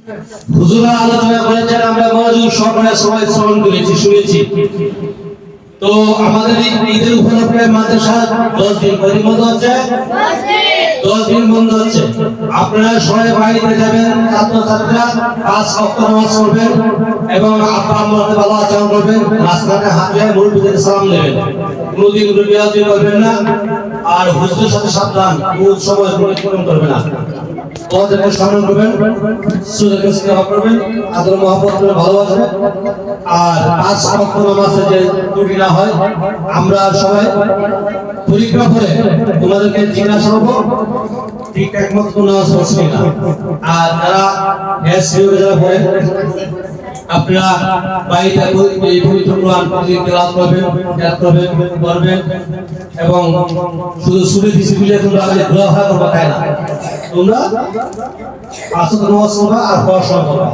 হুজুরা আলোচনা করেছেন, আমরা মনোযোগ সহকারে সবাই শ্রবণ করেছি, শুনেছি। তো আমাদের ঈদের উপলক্ষে মাদ্রাসা 10 দিন বন্ধ হচ্ছে, 10 দিন বন্ধ হচ্ছে। আপনারা সবাই বাড়িতে যাবেন, ছাত্রছাত্রীরা 5 ওয়াক্ত নামাজ পড়বেন এবং আব্বা আম্মাকে ভালো আচরণ করবেন, রাস্তাঘাটে হাঁটলে মুরব্বিদের সালাম দেবেন, কোনোদিন রুবিয়াতি করবেন না। আর হুজুরের সাথে সাবধান, কোন সময় পরিপূরণ করবেন না, ওদেরকে সম্মান করবেন, সুযোগকে সেবা করবেন, আদর মহব্বত করে ভালোবাসবেন। আর 5 ওয়াক্ত নামাজে যে ত্রুটি না হয়, আমরা সবাই পরীক্ষা করে তোমাদেরকে জিজ্ঞাসা করবো ঠিকঠাক মতো নামাজ পড়ছি না। আর যারা যারা পড়ে আপনারা বাড়িতে এই পবিত্র কোরআন তেলাওয়াত করবেন এবং শুধু সুরে দিছি বলে তোমরা দোয়া করবা তাই না, তোমরা 5 ওয়াক্ত নামাজ পড়বা আর পড়াশোনা করবা।